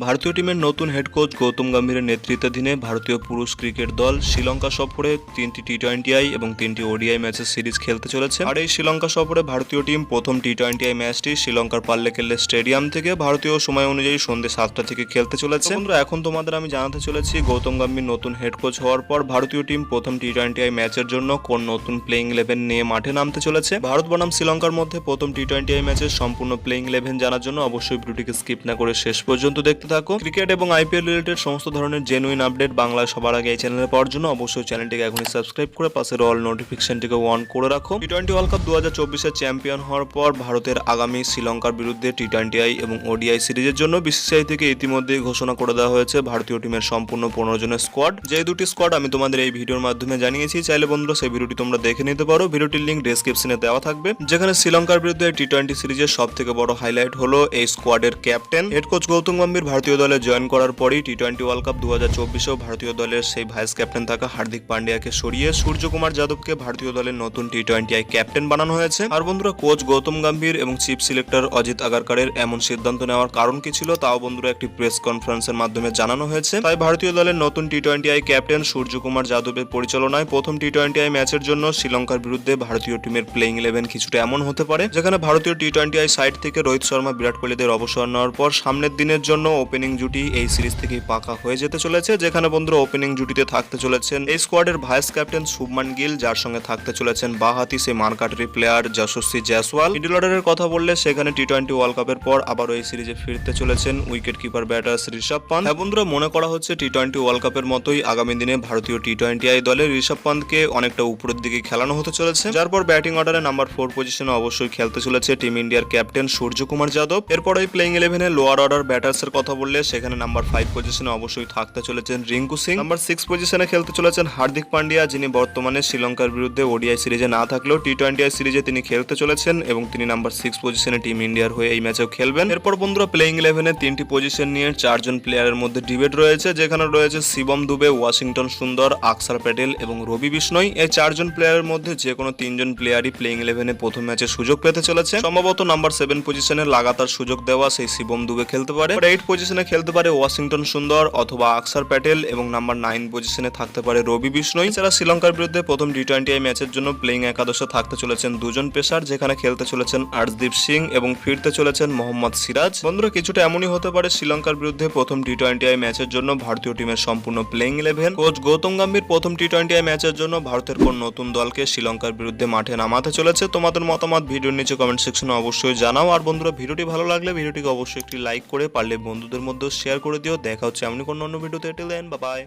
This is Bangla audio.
ভারতীয় টিমের নতুন হেড কোচ গৌতম গম্ভীরের নেতৃত্বাধীনে ভারতীয় পুরুষ ক্রিকেট দল শ্রীলঙ্কা সফরে 3টি টি-20 এবং 3টি ওডিআই ম্যাচের সিরিজ খেলতে চলেছে। আর এই শ্রীলঙ্কা সফরে ভারতীয় টিম প্রথম টি-20 ম্যাচটি শ্রীলঙ্কার পাল্লেকেল্লে স্টেডিয়াম থেকে ভারতীয় সময় অনুযায়ী সন্ধ্যে 7টা থেকে খেলতে চলেছে। বন্ধুরা, এখন তোমাদের আমি জানাতে চলেছি গৌতম গম্ভীর নতুন হেড কোচ হওয়ার পর ভারতীয় টিম প্রথম টি-20 ম্যাচের জন্য কোন নতুন প্লেইং 11 নিয়ে মাঠে নামতে চলেছে। ভারত বনাম শ্রীলঙ্কার মধ্যে প্রথম টি-20 ম্যাচের সম্পূর্ণ প্লেইং 11 জানার জন্য অবশ্যই ভিডিওটিকে স্কিপ না করে শেষ পর্যন্ত দেখতে থাকো। ক্রিকেট এবং আইপিএল রিলেটেড সমস্ত ধরনের জেনুইন আপডেট বাংলায় সবার আগে এই চ্যানেলে পাওয়ার জন্য অবশ্যই চ্যানেলটিকে এখনই সাবস্ক্রাইব করে পাশের অল নোটিফিকেশনটিকে অন করে রাখো। টি-20 ওয়ার্ল্ড কাপ 2024-এর চ্যাম্পিয়ন হওয়ার পর ভারতের আগামী শ্রীলঙ্কার বিরুদ্ধে টি-20 এবং ওডিআই সিরিজের জন্য বিসিসিআই থেকে ইতিমধ্যেই ঘোষণা করে দেওয়া হয়েছে ভারতীয় টিমের সম্পূর্ণ 15 জনের স্কোয়াড। যে দুটি স্কোয়াড আমি তোমাদের এই ভিডিওর মাধ্যমে জানিয়েছি, চাইলে বন্ধুরা সেই ভিডিওটি তোমরা দেখে নিতে পারো। ভিডিওটির লিঙ্ক ডেসক্রিপশনে দেওয়া থাকবে। যেখানে শ্রীলঙ্কার বিরুদ্ধে টি-20 সিরিজের সব থেকে বড় হাইলাইট হলো এই স্কোয়াডের captain head coach Gautam Gambhir ভারতীয় দলে জয়েন করার পরই টি-20 ওয়ার্ল্ড কাপ 2024-এও ভারতীয় দলের সেই ভাইস ক্যাপ্টেন থাকা হার্দিক পান্ডিয়াকে সরিয়ে সূর্যকুমার যাদবকে ভারতীয় দলের নতুন টি-20 ক্যাপ্টেন বানানো হয়েছে। আর বন্ধুরা, কোচ গৌতম গম্ভীর এবং চিফ সিলেক্টর অজিত আগারকারের এমন সিদ্ধান্ত নেওয়ার কারণ কি ছিল তাও বন্ধুরা একটি প্রেস কনফারেন্সের মাধ্যমে জানানো হয়েছে। তাই ভারতীয় দলের নতুন টি-20 ক্যাপ্টেন সূর্যকুমার যাদবের পরিচালনায় প্রথম টি-20 ম্যাচের জন্য শ্রীলঙ্কার বিরুদ্ধে ভারতীয় টিমের প্লেইং 11 কিছুটা এমন হতে পারে, যেখানে ভারতীয় টি-20 সাইড থেকে রোহিত শর্মা, বিরাট কোহলিদের অবসর নেওয়ার পর সামনের দিনের জন্য ওপেনিং জুটি এই সিরিজ থেকেই পাকা হয়ে যেতে চলেছে। যেখানে বন্ধুরা ওপেনিং জুটিতে থাকতে চলেছেন এই স্কোয়াডের ভাইস ক্যাপ্টেন শুভমান গিল, যার সঙ্গে থাকতে চলেছেন বাঁহাতি সেই মার্কাটারি প্লেয়ার যশস্বী জয়সওয়াল। মিডল অর্ডারের কথা বললে সেখানে টি-20 ওয়ার্ল্ড কাপের পর আবারও এই সিরিজে ফিরতে চলেছেন wicket keeper batter Rishabh Pant. হ্যাঁ বন্ধুরা, মনে করা হচ্ছে টি-20 ওয়ার্ল্ড কাপের মতোই আগামী দিনে ভারতীয় টি-20 দলে ঋষভ পান্তকে অনেকটা উপরের দিকে খেলানো হতে চলেছে, যার পর ব্যাটিং অর্ডারে নাম্বার 4 পজিশনে অবশ্যই খেলতে চলেছে টিম ইন্ডিয়ার ক্যাপ্টেন সূর্যকুমার যাদব। এরপর এই প্লেইং 11-এ লোয়ার অর্ডার ব্যাটার্সের কথা বললে সেখানে নাম্বার 5 পজিশনে অবশ্যই থাকতে চলেছেন রিঙ্কু সিং। নাম্বার 6 পজিশনে খেলতে চলেছেন হার্দিক পান্ডিয়া, যিনি বর্তমানে শ্রীলঙ্কার বিরুদ্ধে ওডিআই সিরিজে না থাকলেও টি-20 সিরিজে তিনি খেলতে চলেছেন এবং তিনি নাম্বার 6 পজিশনে টিম ইন্ডিয়ার হয়ে এই ম্যাচেও খেলবেন। এরপর বন্ধুরা, প্লেইং 11-এ 3টি পজিশন নিয়ে 4 জন প্লেয়ারের মধ্যে ডিবেট রয়েছে, যেখানে রয়েছে শিবম দুবে, ওয়াশিংটন সুন্দর, আকসার প্যাটেল এবং রবি বিষ্ণই। এই 4 জন প্লেয়ারের মধ্যে যে কোনো 3 জন প্লেয়ারই প্লেইং 11-এ প্রথম ম্যাচে সুযোগ পেতে চলেছে। সম্ভবত নাম্বার 7 পজিশনে লাগাতার সুযোগ দেওয়া সেই শিবম দুবে খেলতে পারে। 8 পজিশনে খেলতে পারে ওয়াশিংটন সুন্দর অথবা আকসার প্যাটেল এবং নাম্বার 9 পজিশনে থাকতে পারে রবি বিষ্ণই। এছাড়া শ্রীলঙ্কার বিরুদ্ধে প্রথম টি-20 ম্যাচের জন্য প্লেইং একাদশে থাকতে চলেছেন 2 জন পেসার, যেখানে খেলতে চলেছেন আর্শদীপ সিং এবং ফিরতে চলেছেন মোহাম্মদ সিরাজ। বন্ধুরা, কিছুটা এমনই হতে পারে শ্রীলঙ্কার বিরুদ্ধে প্রথম টি-20 ম্যাচের জন্য ভারতীয় টিমের সম্পূর্ণ প্লেইং 11। কোচ গৌতম গম্ভীর প্রথম টি-20 ম্যাচের জন্য ভারতের কোন নতুন দলকে শ্রীলঙ্কার বিরুদ্ধে মাঠে নামাতে চলেছে তোমাদের মতামত ভিডিওর নিচে কমেন্ট সেকশনে অবশ্যই জানাও। আর বন্ধুরা, ভিডিওটি ভালো লাগলে ভিডিওটিকে অবশ্যই একটি লাইক করে পারলে বন্ধুদের মধ্যে শেয়ার করে দিও। দেখা হচ্ছে এমনি কোনো অন্য ভিডিওতে। Till then, bye by.